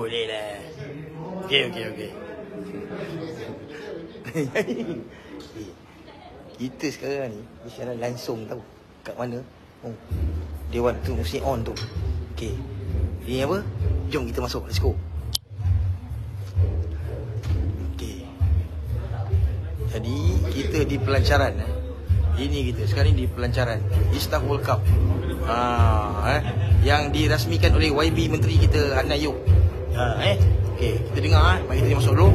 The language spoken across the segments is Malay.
Boleh lah. Okey. Kita sekarang ni siaran langsung tahu. Kat mana? Dewan tu mesti on tu. Okey. Ini apa? Jom kita masuk. Let's go. Okey. Jadi kita di pelancaran. Ini kita sekarang ni di pelancaran Istaf World Cup. Yang dirasmikan oleh YB Menteri kita Hanayuk. Okey, kita dengar mari kita masuk dulu.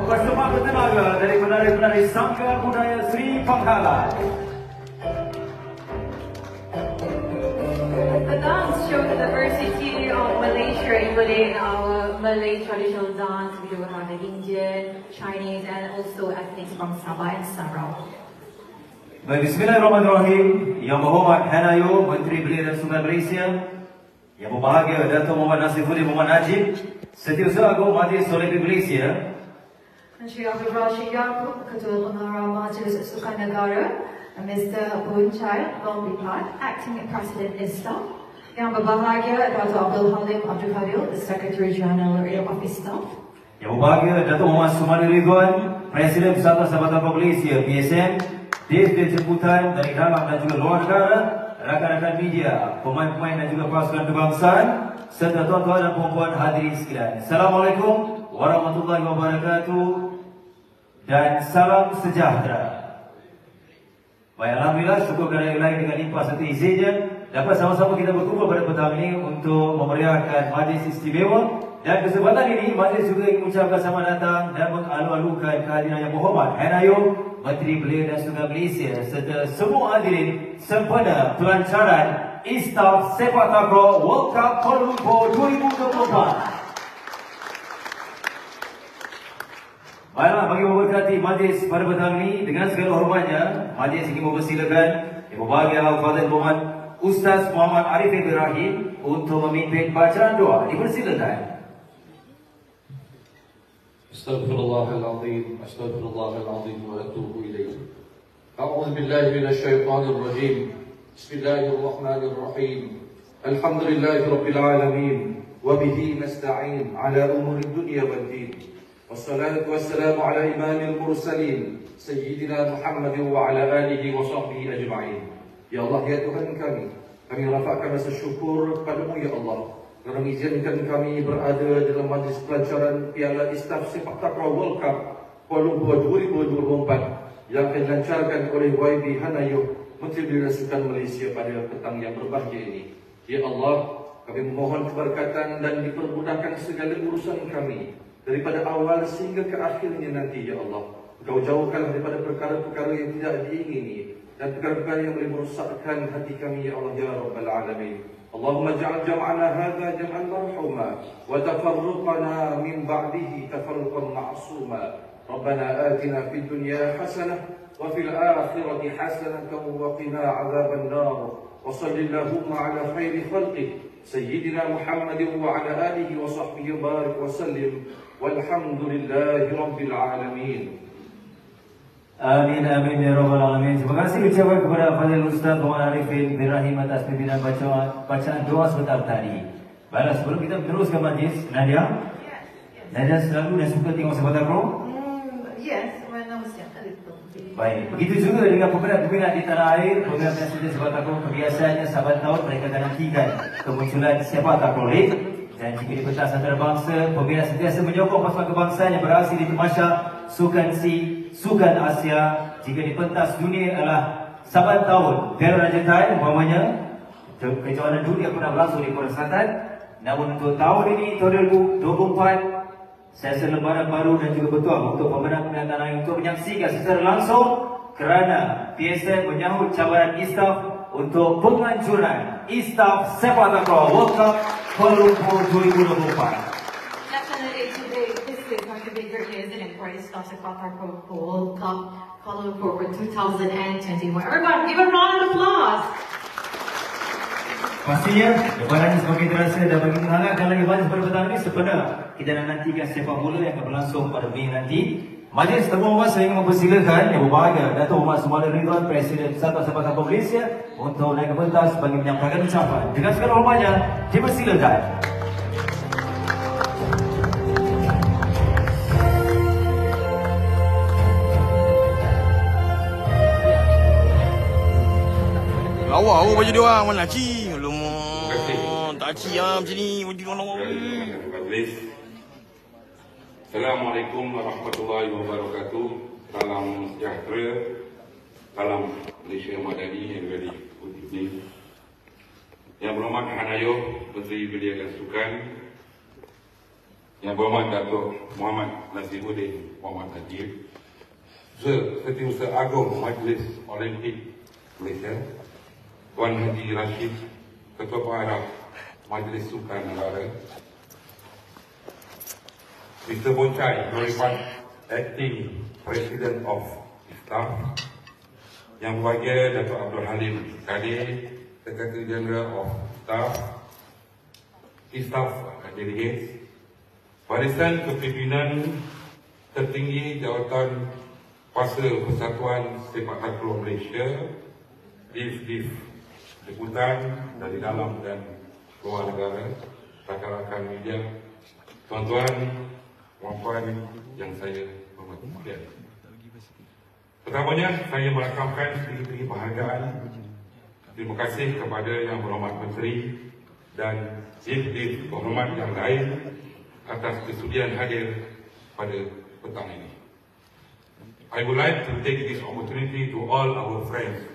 Bersama bertenaga dari penari-penari Sanggar Budaya Sri Pangkalan. The dance show the diversity of Malaysia, including our Malay traditional dance. We do have the Indian, Chinese, and also ethnics from Sabah and Sarawak. Baik, bismillahirrahmanirrahim. Yang berhormat Hanayo, Menteri Belia dan Sungai Malaysia. Yang berbahagia Dato' Muhammad Nasifuddin Muhammad Najib, Setiausaha Agung Majlis Olimpik Malaysia. Menteri Abdul Rashid Yaakob, Ketua Pengarah Majlis Sukan Negara, and Mr. Boon Chai Longlipat, Acting President ISTAF. Yang berbahagia Dato' Abdul Halim Abdul Fadil, the Secretary General of ISTAF. Yang berbahagia Dato' Muhammad Sumani Ridwan, Presiden Persatuan Sabatan Malaysia PSM, Dirjen Jemputan dari dalam dan juga luar negara, rakan-rakan media, pemain-pemain dan juga pasukan kebangsaan, serta tuan-tuan dan puan-puan hadirin sekalian. Assalamualaikum warahmatullahi wabarakatuh dan salam sejahtera. Baik, alhamdulillah, syukur kerana lain dengan limpah serta izinnya dapat sama-sama kita berkumpul pada petang ini untuk memeriahkan majlis istimewa. Dan kesempatan ini, majlis juga ingin mengucapkan selamat datang dan mengalu-alukan kehadiran yang berhormat Hanayo, Menteri Belia dan Sungai Malaysia serta semua hadirin sempena pelancaran ISTAF Sepak Takraw World Cup Kuala Lumpur 2024. Baiklah, bagi memberkati majlis pada petang ini, dengan segala hormatnya, majlis ingin mempersilakan Yang berbahagia Al-Fadhil Muhammad Ustaz Muhammad Arif Ibrahim untuk memimpin bacaan doa. Dipersilakan. أستغفر الله العظيم أستغفر الله العظيم وأتوب إليه. أعوذ بالله من الشيطان الرجيم. بسم الله الرحمن الرحيم. الحمد لله رب العالمين وبه نستعين على أمور الدنيا والدين. والصلاة والسلام على إمام المرسلين سيدنا محمد وعلى آله وصحبه أجمعين. Ya Allah, ya Tuhan kami rafakkan rasa syukur kepadamu ya Allah kerana mengizinkan kami berada dalam majlis pelajaran Piala Istaff Sepak Takraw World Cup Kuala Lumpur 2024 yang akan dilancarkan oleh YB Hanayo, Menteri Bidang Sukan Malaysia pada petang yang berbahagia ini. Ya Allah, kami memohon keberkatan dan dipermudahkan segala urusan kami daripada awal sehingga ke akhirnya nanti ya Allah. Kau jauhkan daripada perkara-perkara yang tidak diingini dan perkara-perkara yang boleh merosakkan hati kami ya Allah ya Rabbal Alamin. Allahumma ja'al jam'ana hadha jam'an marhuma wa tafarruqana min ba'dihi tafarruqan ma'suma. Rabbana atina fid dunya hasanah wa fil akhirati hasanatan wa qina 'adzaban nar. Wa sallallahu ala khairi khalqih sayyidina Muhammadin wa ala alihi wa sahbihi barik wa sallim. Walhamdulillahi rabbil alamin. Amin, amin, ya Rabbal Alamin. Terima kasih ucapkan kepada Fadil Ustaz Muhammad Arifin bin Rahim atas pimpinan bacaan doa sebentar tadi. Baiklah, sebelum kita meneruskan majlis, Nadia selalu dan suka tengok sepak takraw? Yes, when I was young, a little bit. Baik, begitu juga dengan peminat-peminat di tanah air, peminat-peminat sepak takraw kebiasaannya sahabat tahun mereka akan nantikan kemunculan sepak takraw league. Dan jika di pentas antarabangsa, peminat sentiasa menyokong pasukan kebangsaan yang berhasil di Tamasya Sukan Sukan Asia. Jika di pentas dunia adalah sahabat tahun Piala Raja Thai, umpamanya kejuaraan dunia pernah berlangsung di Korea Selatan. Namun untuk tahun ini, tahun 2024, saya rasa lembaran baru dan juga betul untuk peminat-peminat tanah air untuk menyaksikan secara langsung kerana PSM menyahut cabaran Istaff untuk penganjuran Istaff Sepak Takraw World Cup Kuala Lumpur 2024. Definitely today, this is going to be great, isn't it, for Istaff Sepak Takraw World Cup Kuala Lumpur for 2021. Everyone, give a round of applause. Pastinya, lebaran semakin terasa dan bagi menghangatkan lagi majlis pada petang ini sepenuhnya kita nak nantikan sepak bola yang akan berlangsung pada Mei nanti. Majlis terhormat saya ingin mempersilakan Yang Berbahagia Dato' Muhammad Sumala Ridwan, Presiden Persatuan Sepak Takraw Malaysia untuk naik ke pentas bagi menyampaikan ucapan. Dengan segala hormatnya, dipersilakan. Lawa baju dia orang mana ci. Alamak, tak ci macam ni baju dia orang. Assalamualaikum warahmatullahi wabarakatuh. Salam sejahtera. Salam Malaysia Madani yang berada di sini. Yang berhormat Hanayo, Menteri Belia dan Sukan. Yang berhormat Datuk Muhammad Nasiruddin Muhammad Najib, Setiausaha Agung Majlis Olimpik Malaysia. Tuan Haji Rashid, Ketua Pengarah Majlis Sukan Negara. Mr. Bonchai, Glorified Acting President of Istaff. Yang berbahagia Datuk Abdul Halim Kadir, Secretary General of Istaff Delegates. Barisan Kepimpinan Tertinggi Jawatan Kuasa Persatuan Sepak Takraw Malaysia, Div Liputan dari dalam dan luar negara, rakan-rakan media, tuan-tuan, puan-puan yang saya hormati. Pertamanya, saya merakamkan tinggi-tinggi penghargaan. Terima kasih kepada Yang Berhormat Menteri dan Div Berhormat yang lain atas kesudian hadir pada petang ini. I would like to take this opportunity to all our friends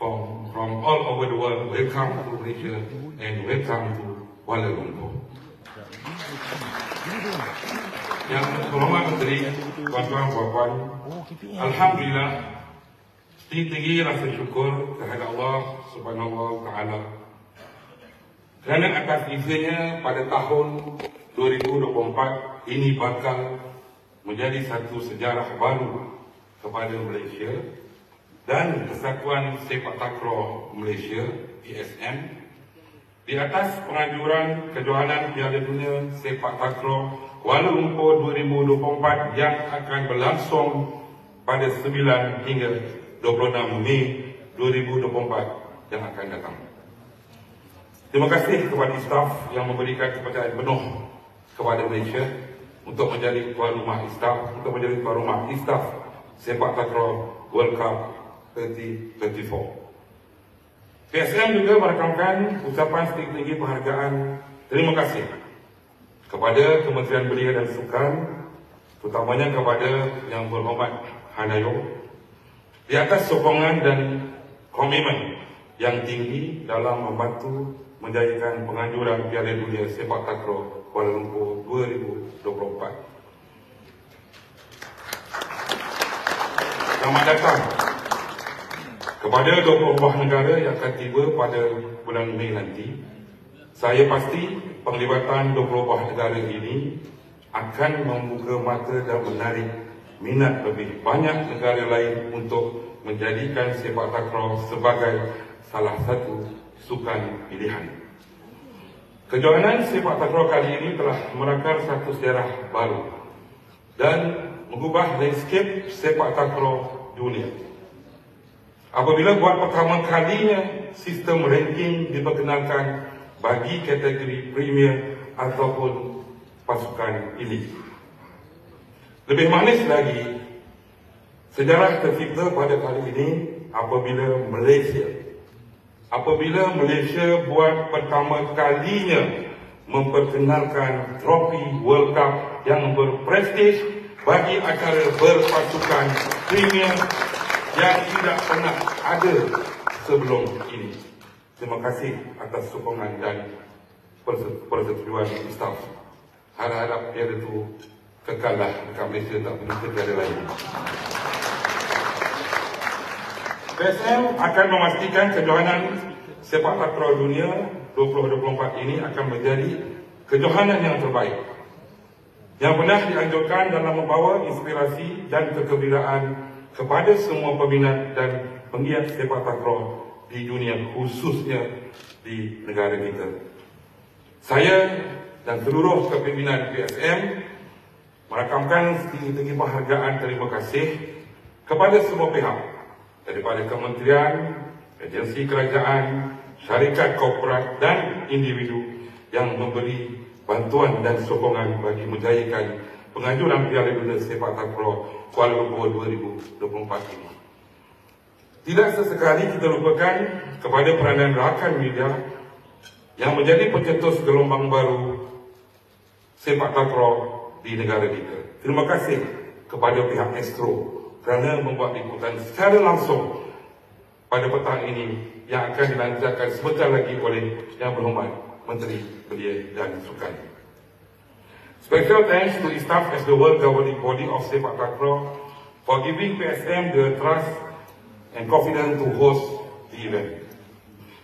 from all over the world. Welcome to Malaysia and welcome to Kuala Lumpur. Yang Berhormat Menteri, tuan-tuan, puan-puan, alhamdulillah, tinggi-tinggi rasa syukur kehadap Allah Subhanahu wa Ta'ala kerana atas izinnya pada tahun 2024 ini bakal menjadi satu sejarah baru kepada Malaysia dan Persatuan Sepak Takraw Malaysia PSM, Di atas penganjuran kejohanan Piala Dunia Sepak Takraw Kuala Lumpur 2024 yang akan berlangsung pada 9 hingga 26 Mei 2024 yang akan datang. Terima kasih kepada staf yang memberikan kepercayaan penuh kepada Malaysia untuk menjadi tuan rumah ISTAF Sepak Takraw World Cup 2024. PSM juga merakamkan ucapan setinggi-tinggi penghargaan terima kasih kepada Kementerian Belia dan Sukan, terutamanya kepada Yang Berhormat Hanayo, di atas sokongan dan komitmen yang tinggi dalam membantu menjayakan penganjuran Piala Dunia Sepak Takraw Kuala Lumpur 2024. Selamat datang kepada 20 buah negara yang akan tiba pada bulan Mei nanti. Saya pasti penglibatan 20 buah negara ini akan membuka mata dan menarik minat lebih banyak negara lain untuk menjadikan sepak takraw sebagai salah satu sukan pilihan. Kejohanan sepak takraw kali ini telah merakam satu sejarah baru dan mengubah landscape sepak takraw dunia. Apabila buat pertama kalinya sistem ranking diperkenalkan bagi kategori premier ataupun pasukan elit. Lebih manis lagi, sejarah tercipta pada kali ini apabila Malaysia buat pertama kalinya memperkenalkan trofi World Cup yang berprestij bagi acara berpasukan premier yang tidak pernah ada sebelum ini. Terima kasih atas sokongan dan persetujuan staf. Harap-harap piala itu kekallah dekat Malaysia, tak perlu ke negara lain. PSM akan memastikan kejohanan sepak takraw dunia 2024 ini akan menjadi kejohanan yang terbaik, yang pernah dianjurkan dalam membawa inspirasi dan kegembiraan kepada semua peminat dan penggiat sepak takraw di dunia, khususnya di negara kita. Saya dan seluruh kepimpinan PSM merakamkan setinggi-tinggi penghargaan terima kasih kepada semua pihak, daripada kementerian, agensi kerajaan, syarikat korporat dan individu yang memberi bantuan dan sokongan bagi menjayakan penganjuran Piala Dunia Sepak Takraw Kuala Lumpur 2024 ini. Tidak sesekali kita lupakan kepada peranan rakan media yang menjadi pencetus gelombang baru sepak takraw di negara kita. Terima kasih kepada pihak Astro kerana membuat liputan secara langsung pada petang ini yang akan dilancarkan sebentar lagi oleh Yang Berhormat Menteri Belia dan Sukan. Special thanks to the staff as the world governing body of Sepak Takraw for giving PSM the trust and confidence to host the event.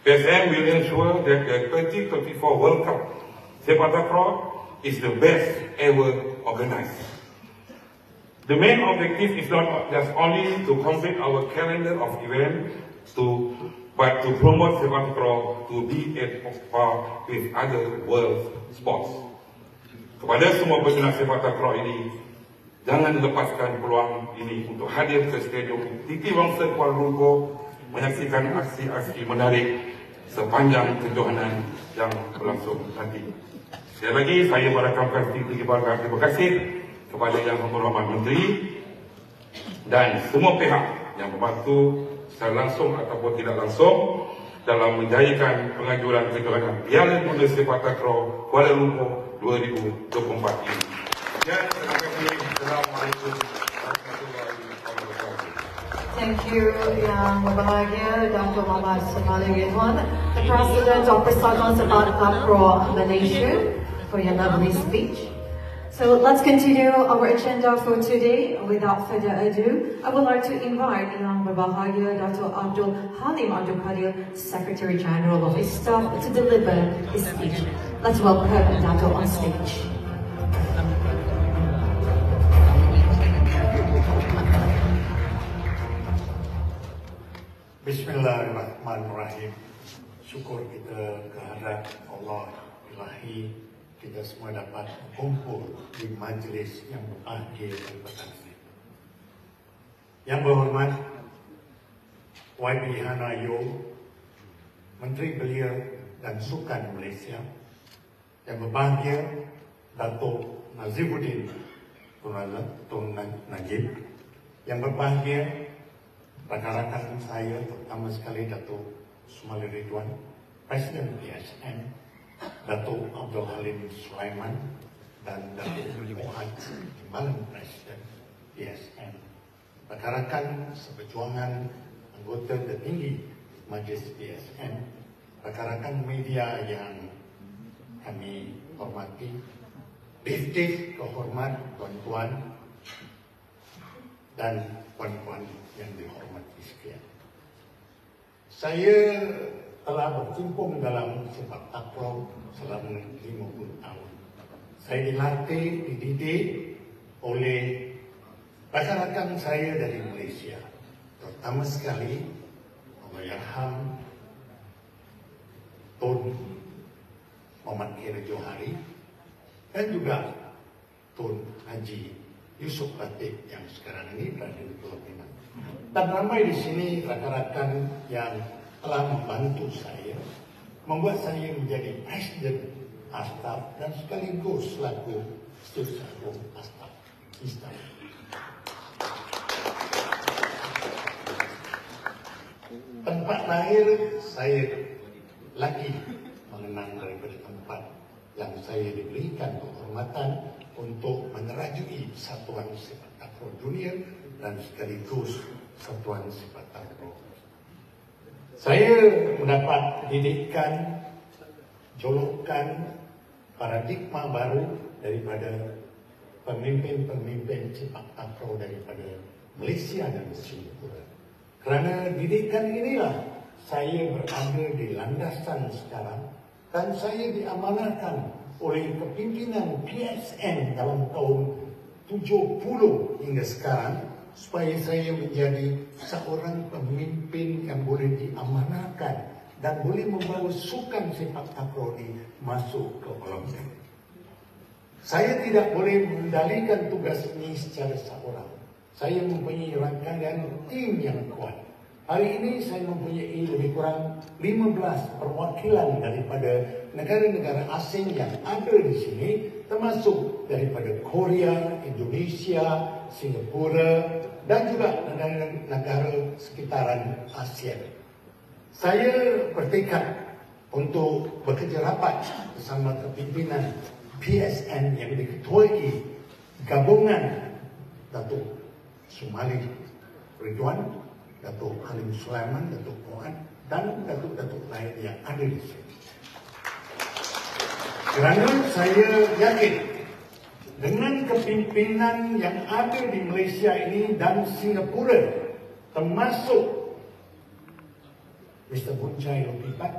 PSM will ensure that the 2024 World Cup Sepak Takraw is the best ever organized. The main objective is not just only to complete our calendar of events, but to promote Sepak Takraw to be at par with other world sports. Kepada semua peminat sepak takraw ini, jangan lepaskan peluang ini untuk hadir ke Stadium Titi Wangsa Kuala Lumpur menyaksikan aksi-aksi menarik sepanjang kejohanan yang berlangsung nanti. Sekali lagi, saya merakamkan setinggi-tinggi penghargaan terima kasih kepada Yang Berhormat Menteri dan semua pihak yang membantu secara langsung ataupun tidak langsung dalam menjayakan penganjuran kejohanan Piala Dunia Sepak Takraw Kuala Lumpur 2024 ini. Dan terima kasih. Assalamualaikum warahmatullahi wabarakatuh. Thank you, Yang Berbahagia Dr. Muhammad Shamali Ridwan, the President of Persatuan Sepak Takraw Malaysia, for your lovely speech. So let's continue our agenda for today. Without further ado, I would like to invite Yang Berbahagia Dr. Abdul Halim Abdul Qadir, Secretary General of ISTAF, to deliver his speech. Let's welcome Dato on stage. Bismillahirrahmanirrahim. syukur kita kehadrat Allah Ilahi, kita semua dapat berkumpul di majlis yang berbahagia dan petang ini. Yang berhormat YB Hanayo, Menteri Belia dan Sukan Malaysia. Yang berbahagia Datuk Nazibuddin Tun Najib. Yang berbahagia rakan-rakan saya, terutama sekali Datuk Sumali Ridwan, Presiden PSN, Datuk Abdul Halim Sulaiman, dan Datuk Muhammad Timbalan, Presiden PSN. Rakan-rakan seperjuangan anggota tertinggi Majlis PSN, rakan-rakan media yang kami hormati, Dev kehormat tuan-tuan dan puan-puan yang dihormati sekalian. Saya telah berkecimpung dalam sepak takraw selama 50 tahun. Saya dilatih, dididik oleh rakan-rakan saya dari Malaysia, terutama sekali Allahyarham Tun Muhammad Khairil Johari dan juga Tun Haji Yusuf Latif yang sekarang ini berada di Pulau Pinang. Dan ramai di sini rakan-rakan yang telah membantu saya, membuat saya menjadi Presiden Astaf dan sekaligus selaku Setiausaha Agung Astaf Istana. Tempat lahir saya lagi mengenang daripada tempat yang saya diberikan kehormatan untuk menerajui Satuan Sepak Takraw Dunia dan sekaligus Satuan Sepak Takraw. Saya mendapat didikan, julukan, paradigma baru daripada pemimpin-pemimpin sepak takraw daripada Malaysia dan Singapura. Kerana didikan inilah saya berada di landasan sekarang dan saya diamanahkan oleh kepimpinan PSN dalam tahun 70 hingga sekarang supaya saya menjadi seorang pemimpin yang boleh diamanahkan dan boleh membawa sukan sepak takraw ini masuk ke Olimpik. Saya tidak boleh mengendalikan tugas ini secara seorang. Saya mempunyai rangkaian tim yang kuat. Hari ini saya mempunyai lebih kurang 15 perwakilan daripada negara-negara asing yang ada di sini, termasuk daripada Korea, Indonesia, Singapura, dan juga negara-negara sekitaran ASEAN. Saya bertekad untuk bekerja rapat bersama kepimpinan PSN yang diketuai gabungan Datuk Sumali Ridwan, Datuk Halim Sulaiman, Datuk Muhammad, dan Datuk-Datuk lain yang ada di sini. Kerana saya yakin dengan kepimpinan yang ada di Malaysia ini dan Singapura, termasuk Mr. Boon Chye Low-Pee-Pat,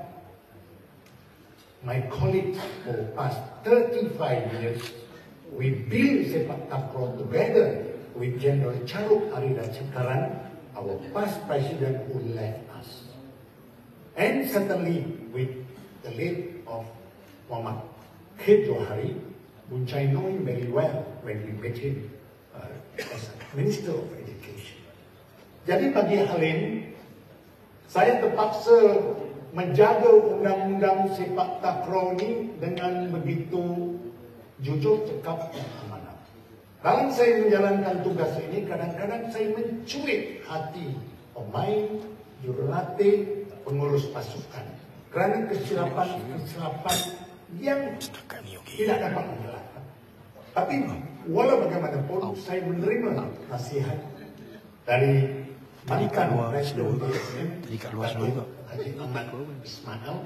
my colleagues for past 35 years, we build sepak takraw together with General Charuk Arida Cekaran, our past president who left us. And certainly with the late of Muhammad Khairil Johari, Boon Chye know him very well when we met him as Minister of Education. Jadi bagi Halim, saya terpaksa menjaga undang-undang sepak takraw ini dengan begitu jujur, cekap dan amanah. Dalam saya menjalankan tugas ini, kadang-kadang saya menculik hati pemain, jurulatih, pengurus pasukan. Kerana kesilapan yang tidak dapat menjelaskan. Tapi walau bagaimanapun, saya menerima nasihat dari mantan Presiden PSN, Datuk Haji Ahmad Ismail,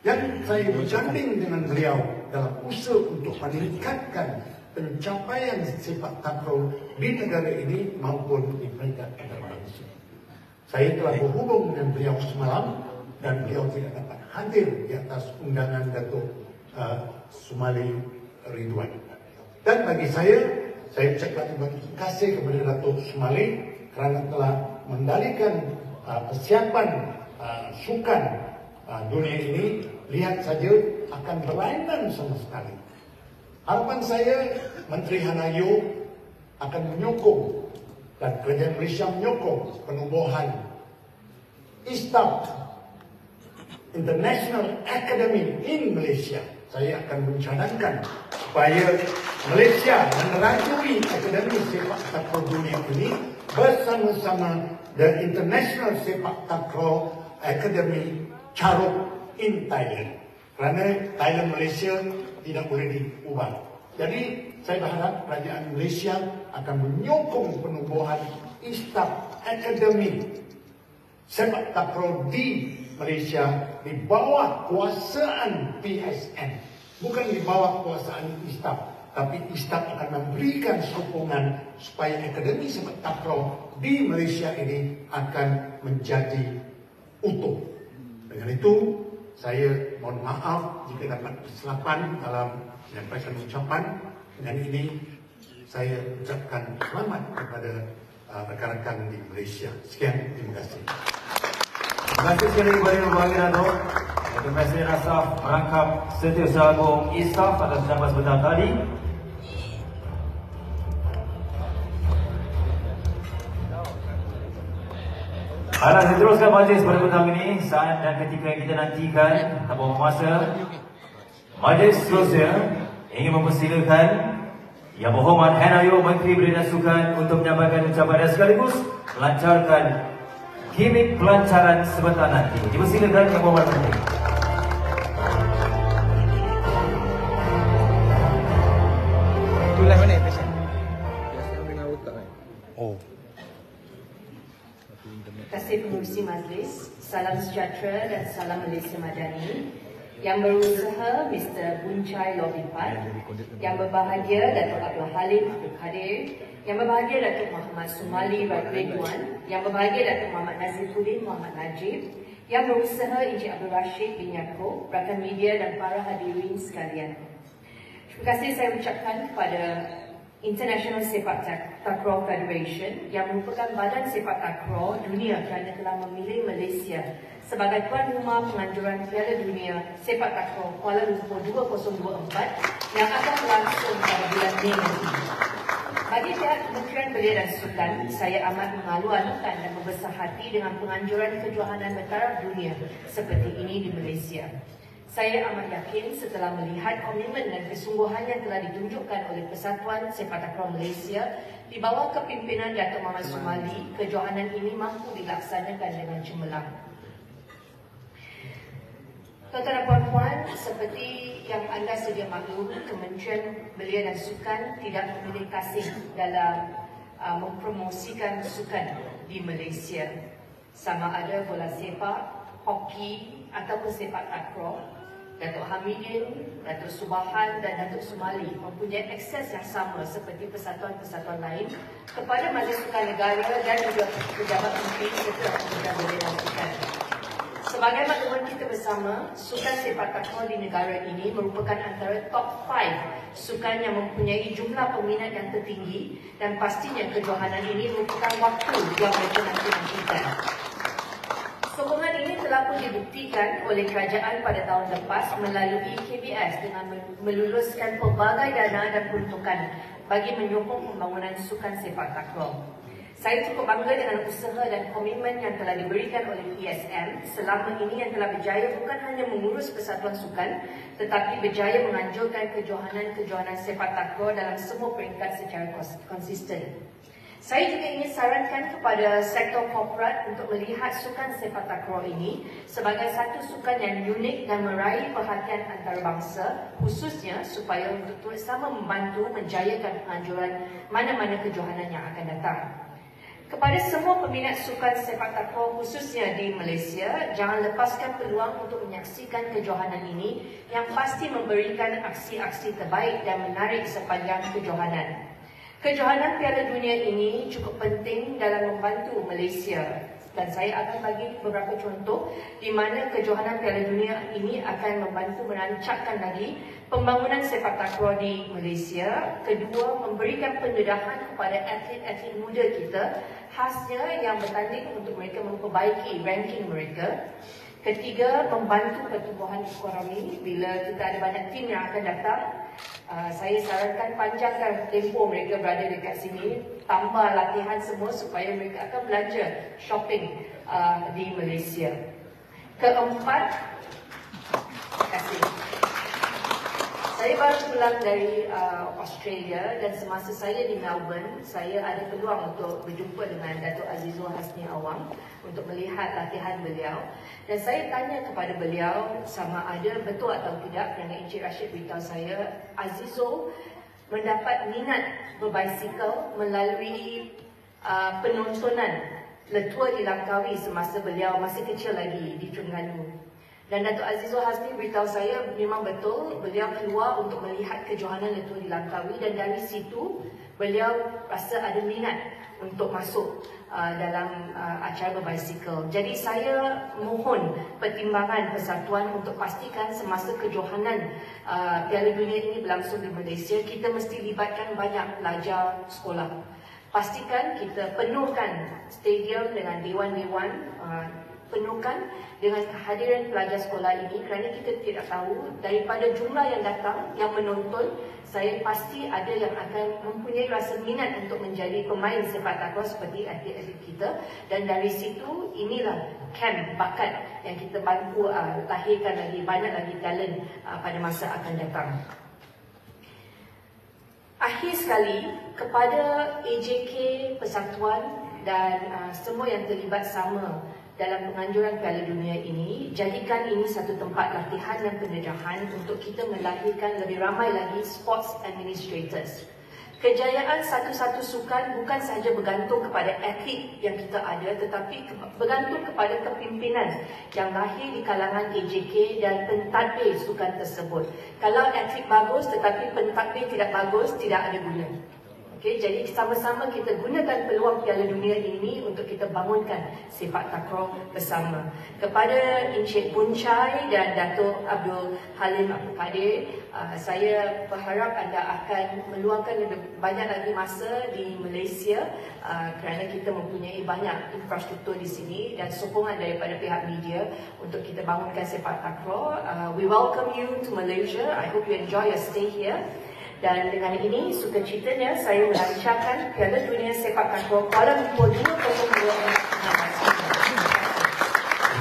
yang saya berganding dengan beliau dalam usaha untuk meningkatkan pencapaian sepak takraw di negara ini maupun di peringkat antarabangsa. Saya telah berhubung dengan beliau semalam dan beliau tidak dapat hadir di atas undangan Datuk Sumali Ridwan. Dan bagi saya ucapkan terima kasih kepada Datuk Sumali kerana telah mendalikan persiapan sukan dunia ini, lihat saja akan berlainan sama sekali. Harapan saya Menteri Hanayo akan menyokong dan Kerajaan Malaysia menyokong penubuhan ISTAB, International Academy in Malaysia. Saya akan mencadangkan supaya Malaysia menerajui Akademi Sepak Takraw Dunia ini bersama-sama The International Sepak Takraw Academy Charuk in Thailand. Kerana Thailand Malaysia tidak boleh diubah. Jadi saya berharap kerajaan Malaysia akan menyokong penubuhan ISTAB Academy Sepak Takraw di Malaysia di bawah kuasaan PSN, bukan di bawah kuasaan ISTAB, tapi ISTAB akan memberikan sokongan supaya Akademi Sepak Takraw di Malaysia ini akan menjadi utuh. Dengan itu, saya mohon maaf jika dapat kesilapan dalam menyampaikan ucapan. Dan ini saya ucapkan selamat kepada rekan-rekan di Malaysia. Sekian, terima kasih. Terima kasih sekali kepada Ibu Bahagia Datuk Wakil Presiden Asaf merangkap Setiausaha Agung ISTAB atas ucapan sebentar tadi. Alah, saya teruskan majlis pada petang ini. Saat dan ketika yang kita nantikan tanpa masa, majlis seterusnya ingin mempersilakan Yang Berhormat Hanayo Menteri Belia dan Sukan untuk menyampaikan ucapan dan sekaligus melancarkan gimik pelancaran sebentar nanti. Dipersilakan Yang Berhormat Menteri. Itulah mana pasal? Biasa dengan otak kan? Oh. Terima kasih pengurusi majlis. Salam sejahtera dan salam Malaysia Madani. Yang berusaha Mr. Bunchai Lobipat, Yang berbahagia Datuk Abdul Halim Abdul Kadir, Yang berbahagia Datuk Muhammad Sumali Ridwan, Yang berbahagia Datuk Muhammad Nazifuddin Muhammad Najib, Yang berusaha Encik Abdul Rashid bin Yaakob, rakan media dan para hadirin sekalian. Terima kasih saya ucapkan kepada International Sepak Takraw Federation yang merupakan badan sepak takraw dunia kerana telah memilih Malaysia sebagai tuan rumah penganjuran Piala Dunia Sepak Takraw Kuala Lumpur 2024 yang akan berlangsung pada bulan Mei nanti. Bagi pihak Kementerian Belia dan Sukan, saya amat mengalu-alukan dan membesar hati dengan penganjuran kejohanan bertaraf dunia seperti ini di Malaysia. Saya amat yakin setelah melihat komitmen dan kesungguhan yang telah ditunjukkan oleh Persatuan Sepak Takraw Malaysia di bawah kepimpinan Datuk Muhammad Sumali, kejohanan ini mampu dilaksanakan dengan cemerlang. Tuan-tuan dan puan-puan, seperti yang anda sedia maklum, Kementerian Belia dan Sukan tidak memilih kasih dalam mempromosikan sukan di Malaysia. Sama ada bola sepak, hoki ataupun sepak takraw. Datuk Hamidin, Datuk Subahan dan Datuk Sumali mempunyai akses yang sama seperti persatuan-persatuan lain kepada Majlis Sukan Negara dan juga pejabat menteri serta Kementerian Belia dan Sukan. Sebagai makluman kita bersama, sukan sepak takraw di negara ini merupakan antara top 5 sukan yang mempunyai jumlah peminat yang tertinggi dan pastinya kejohanan ini merupakan waktu yang mereka nanti-nantikan. Sokongan ini telah pun dibuktikan oleh kerajaan pada tahun lepas melalui KBS dengan meluluskan pelbagai dana dan peruntukan bagi menyokong pembangunan sukan sepak takraw. Saya cukup bangga dengan usaha dan komitmen yang telah diberikan oleh PSM selama ini yang telah berjaya bukan hanya mengurus persatuan sukan tetapi berjaya menganjurkan kejohanan-kejohanan sepak takraw dalam semua peringkat secara konsisten. Saya juga ingin sarankan kepada sektor korporat untuk melihat sukan sepak takraw ini sebagai satu sukan yang unik dan meraih perhatian antarabangsa, khususnya supaya untuk bersama membantu menjayakan penganjuran mana-mana kejohanan yang akan datang. Kepada semua peminat sukan sepak takraw khususnya di Malaysia, jangan lepaskan peluang untuk menyaksikan kejohanan ini yang pasti memberikan aksi-aksi terbaik dan menarik sepanjang kejohanan. Kejohanan Piala Dunia ini cukup penting dalam membantu Malaysia dan saya akan bagi beberapa contoh di mana kejohanan Piala Dunia ini akan membantu merancangkan lagi pembangunan sepak takraw di Malaysia. Kedua, memberikan pendedahan kepada atlet-atlet muda kita khasnya yang bertanding untuk mereka memperbaiki ranking mereka. Ketiga, membantu pertumbuhan ekonomi. Bila kita ada banyak tim yang akan datang, saya sarankan panjangkan tempoh mereka berada dekat sini, tambah latihan semua supaya mereka akan belanja shopping di Malaysia. Keempat, terima kasih. Saya baru pulang dari Australia dan semasa saya di Melbourne, saya ada peluang untuk berjumpa dengan Datuk Azizul Hasni Awang untuk melihat latihan beliau. Dan saya tanya kepada beliau sama ada betul atau tidak, kerana Encik Rashid beritahu saya, Azizul mendapat minat berbasikal melalui penontonan Letua di Langkawi semasa beliau masih kecil lagi di Terengganu. Dan Datuk Azizul Hasni beritahu saya memang betul beliau keluar untuk melihat kejohanan Letua di Langkawi dan dari situ beliau rasa ada minat untuk masuk dalam acara berbasikal. Jadi saya mohon pertimbangan Persatuan untuk pastikan semasa kejohanan Piala Dunia ini berlangsung di Malaysia, kita mesti libatkan banyak pelajar sekolah. Pastikan kita penuhkan stadium dengan dewan-dewan, penuhkan dengan kehadiran pelajar sekolah ini kerana kita tidak tahu daripada jumlah yang datang, yang menonton, saya pasti ada yang akan mempunyai rasa minat untuk menjadi pemain sepak takraw seperti atlet-atlet kita, dan dari situ inilah camp bakat yang kita bantu lahirkan lagi banyak lagi talent pada masa akan datang. Akhir sekali, kepada AJK, Persatuan dan semua yang terlibat sama dalam penganjuran Piala Dunia ini, jadikan ini satu tempat latihan dan pendedahan untuk kita melahirkan lebih ramai lagi sports administrators. Kejayaan satu-satu sukan bukan sahaja bergantung kepada atlet yang kita ada, tetapi bergantung kepada kepimpinan yang lahir di kalangan AJK dan pentadbir sukan tersebut. Kalau atlet bagus tetapi pentadbir tidak bagus, tidak ada guna. Okay, jadi sama-sama kita gunakan peluang Piala Dunia ini untuk kita bangunkan sepak takraw bersama. Kepada Encik Boon Chye dan Datuk Abdul Halim Abdul Kadir, saya berharap anda akan meluangkan lebih banyak lagi masa di Malaysia kerana kita mempunyai banyak infrastruktur di sini dan sokongan daripada pihak media untuk kita bangunkan sepak takraw. We welcome you to Malaysia. I hope you enjoy your stay here. Dan dengan ini, sukacitanya saya melancarkan Piala Dunia Sepak Takraw Kuala Lumpur 2022.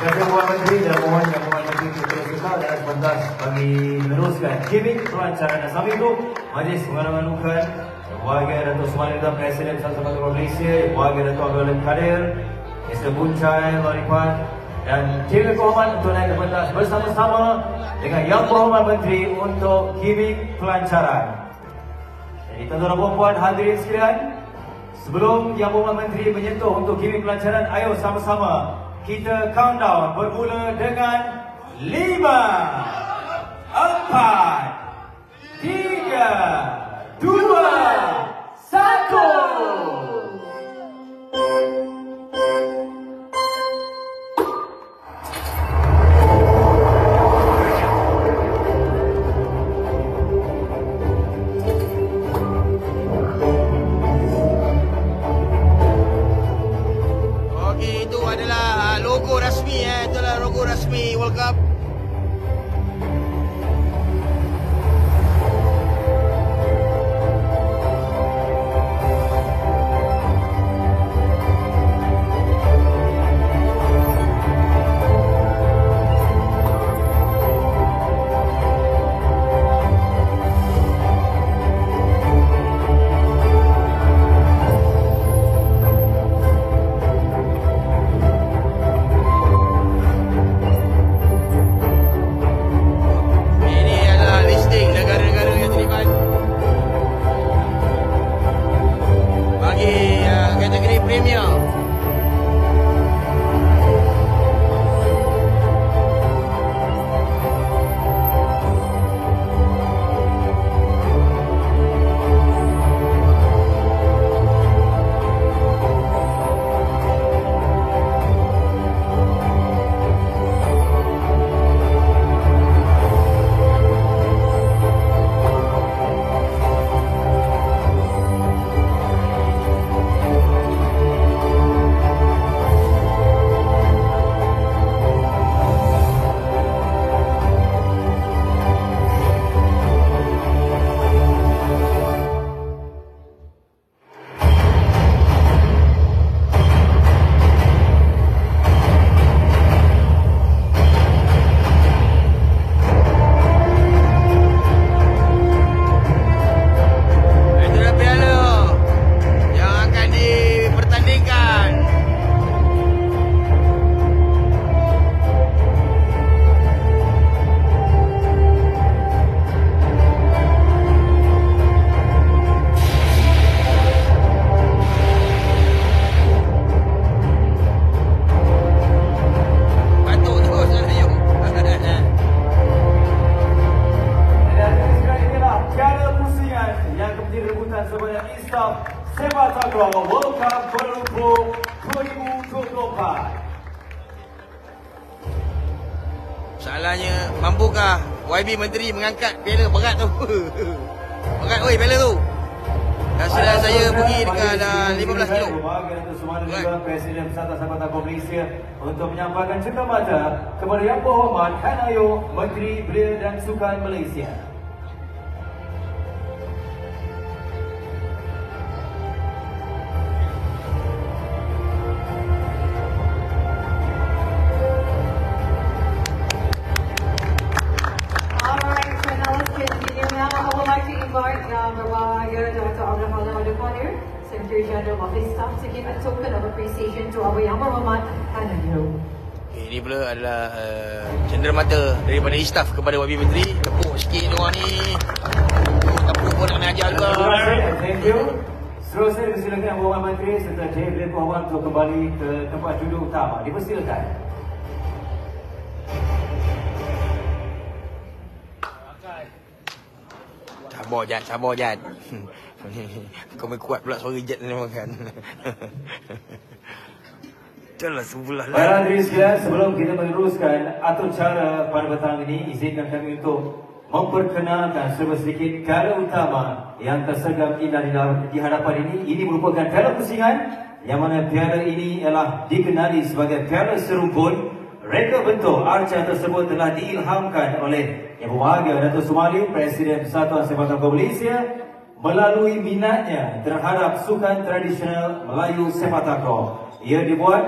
Terima kasih Puan Menteri dan mohon yang Puan Menteri terus kita dan sebentar bagi meneruskan gimmick pelancaran. Dan sambil itu, Majlis menganugerahkan Warga Datuk Sumaridam Presiden Persatuan Sepak Takraw Malaysia, Warga Datuk Abdul Halim Kadir, Mr. Boon Chye, Loripan dan tim kehormatan untuk naik ke pentas bersama-sama dengan Yang Berhormat Menteri untuk gimmick pelancaran. Jadi tuan-tuan dan puan-puan hadirin sekalian, sebelum Yang Berhormat Menteri menyentuh untuk gimmick pelancaran, ayo sama-sama kita countdown bermula dengan 5, 4, 3, 2, 1. Rasmi World Cup. Staff Sepak Takraw World Cup Kuala Lumpur 2024. Soalannya, mampukah YB Menteri mengangkat piala berat tu? Berat oi piala tu. Dan sudah saya pergi dekat 15 kilo. Juga Presiden Persatuan Sepak Takraw Malaysia untuk menyampaikan cenderamata kepada Yang Berhormat Han Ayuh, Menteri Belia dan Sukan Malaysia. Secretary General of His Staff to give a token of appreciation to our Yang Berhormat Han Ayuh. Ini pula adalah cenderamata daripada istaf kepada YB Menteri. Tepuk sikit diorang ni. Tepuk pun nak ajar juga. Thank you. Seterusnya dipersilakan Yang Berhormat Menteri serta J.B. Puan untuk kembali ke tempat duduk utama. Dipersilakan. Sabar Jad. Kau main kuat pula suara Jad ni kan. Itulah sebelah lah. Para hadirin sekalian, sebelum kita meneruskan atur cara pada petang ini, izinkan kami untuk memperkenalkan sedikit gala utama yang tersergam indah di hadapan ini. Ini merupakan piala pusingan yang mana piala ini ialah dikenali sebagai piala serumpun. Reka bentuk arca tersebut telah diilhamkan oleh Yang Berbahagia Dato' Sumali, Presiden Persatuan Sepak Takraw Malaysia, melalui minatnya terhadap sukan tradisional Melayu sepak takraw. Ia dibuat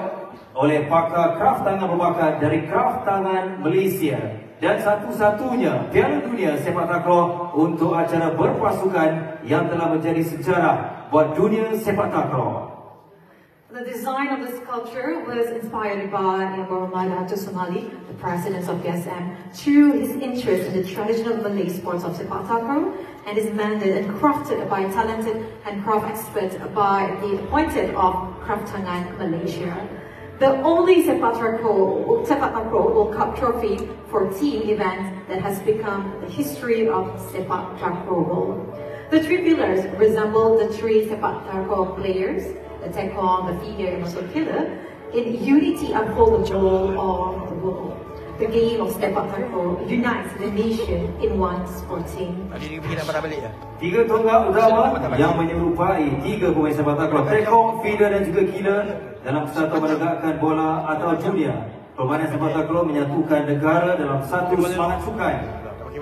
oleh pakar kraft tangan berbakat dari Kraft Tangan Malaysia dan satu-satunya Piala Dunia Sepak Takraw untuk acara berpasukan yang telah menjadi sejarah buat dunia sepak takraw. The design of the sculpture was inspired by Yang Berhormat Dato' Sumali, the President of PSM, through his interest in the traditional Malay sports of sepak takraw, and is mended and crafted by talented handcraft experts by the appointed of Kraft Tangan Malaysia. The only sepak takraw World Cup trophy for team events that has become the history of sepak takraw. The three pillars resemble the three sepak takraw players, the tekong, the feeder, and also killer, in unity uphold the goal of the world. The game of sepak takraw unites the nation in one sport team. Tadi ni pergi nak barang balik dah. Tiga tonggak utama yang menyerupai tiga pemain sepak takraw, tekong, feeder dan juga killer dalam persatuan menegakkan bola atau dunia. Permainan sepak takraw menyatukan negara dalam satu semangat sukan.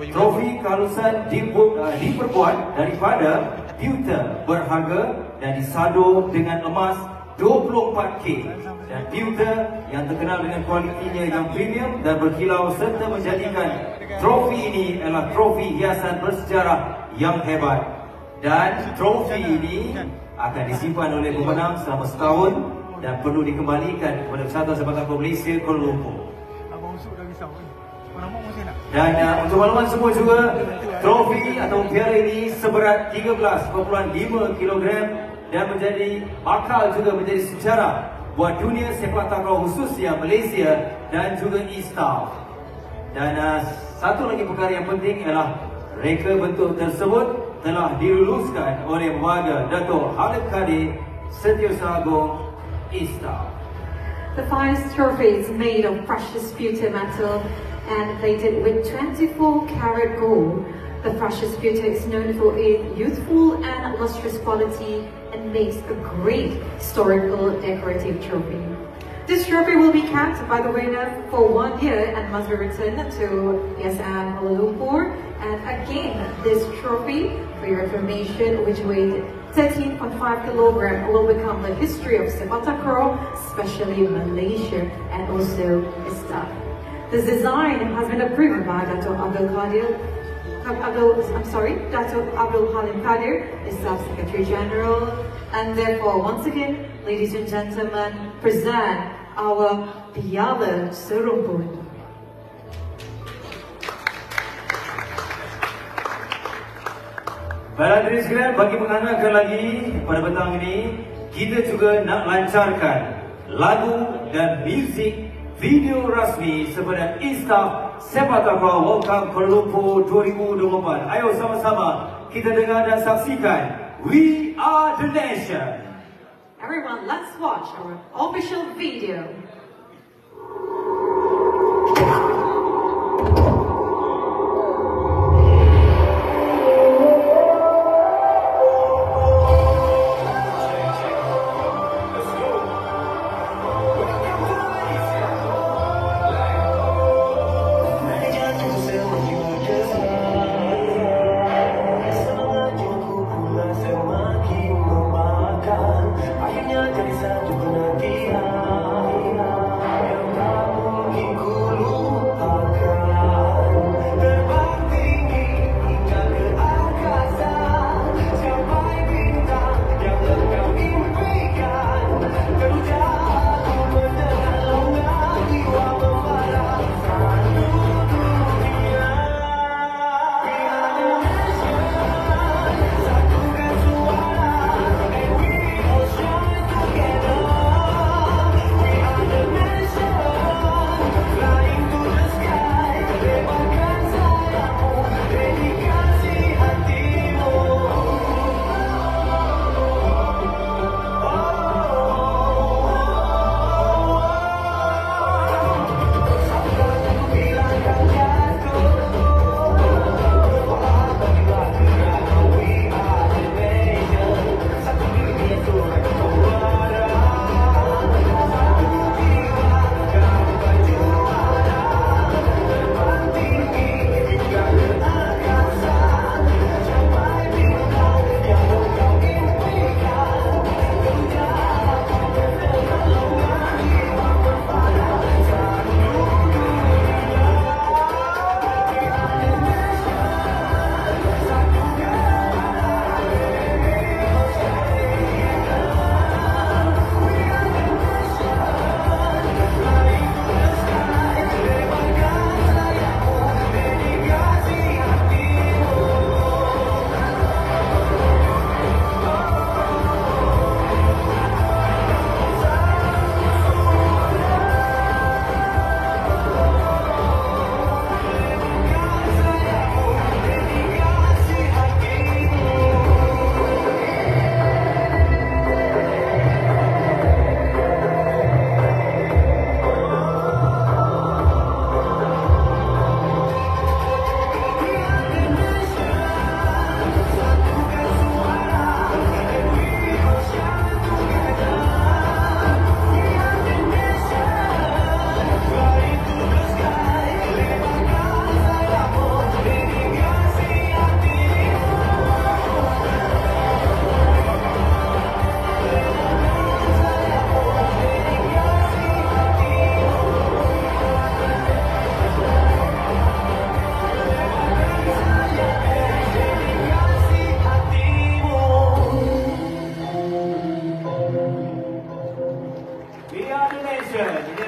Trofi kehalusan diperbuat daripada pewter berharga dan disadur dengan emas 24K, dan pewter yang terkenal dengan kualitinya yang premium dan berkilau serta menjadikan trofi ini adalah trofi hiasan bersejarah yang hebat. Dan trofi ini akan disimpan oleh pemenang selama setahun dan perlu dikembalikan kepada Persatuan Sepak Takraw Malaysia Kuala Lumpur. Dan untuk makluman semua juga, trofi atau piala ini seberat 13.5 kg dan menjadi bakal juga menjadi sejarah buat dunia sepak takraw khususnya Malaysia dan juga Eastaf. Dan satu lagi perkara yang penting ialah reka bentuk tersebut telah diluluskan oleh Warga Dato' Khalid Kadir Setiausaha Agong Eastaf. The finest trophy is made of precious pewter metal and plated with 24-karat gold. The precious pewter is known for its youthful and lustrous quality and makes a great historical decorative trophy. This trophy will be kept by the winner for 1 year and must be returned to PSM Kuala Lumpur. And again, this trophy, for your information, which weighed 13.5 kg, will become the history of sepak takraw, especially Malaysia and also Eastaf. This design has been approved by Dato' Abdul Halim Kadir, Eastaf Secretary General, and therefore, once again, ladies and gentlemen, present our Piala Serumpun. Para hadirin sekalian, bagi menghangatkan lagi pada petang ini, kita juga nak lancarkan lagu dan muzik video rasmi sepada Eastaf Sepak Takraw World Cup Kuala Lumpur 2024. Ayo sama-sama kita dengar dan saksikan We are the nation. Everyone, let's watch our official video.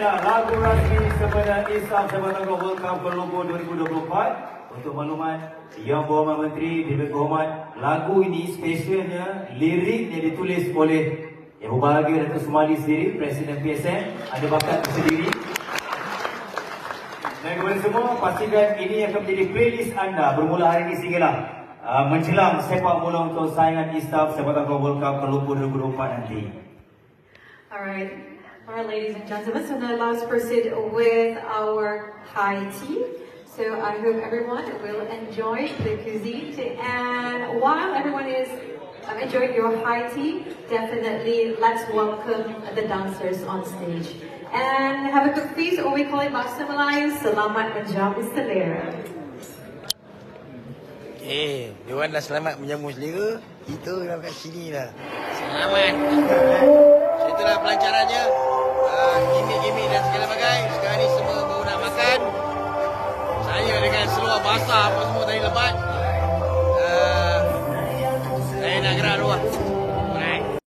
Lagu rasmi sebenarnya Islam Jabatan World Cup Kuala Lumpur 2024. Untuk maklumat Yang Berhormat Menteri Diberi Kehormat, lagu ini spesialnya liriknya ditulis oleh Yang Berbahagia Datuk Sumali sendiri, Presiden PSM. Ada bakat tersendiri. Dan kepada semua, pastikan ini akan menjadi playlist anda bermula hari ini sehinggalah menjelang sepak bola untuk saingan Islam Jabatan World Cup Kuala Lumpur 2024 nanti. Alright, ladies and gentlemen, so now let's proceed with our high tea. So I hope everyone will enjoy the cuisine. And while everyone is enjoying your high tea, definitely let's welcome the dancers on stage. And have a good feast, or we call it Maximalize Selamat Menjamu Selera. Diorang dah selamat menjamu selera, kita dah kat sini dah. Selamat. So itulah pelancarannya. Gimik-gimik dan segala bagai. Sekarang ni semua baru nak makan. Saya dengan seluar basah apa semua tadi lebat.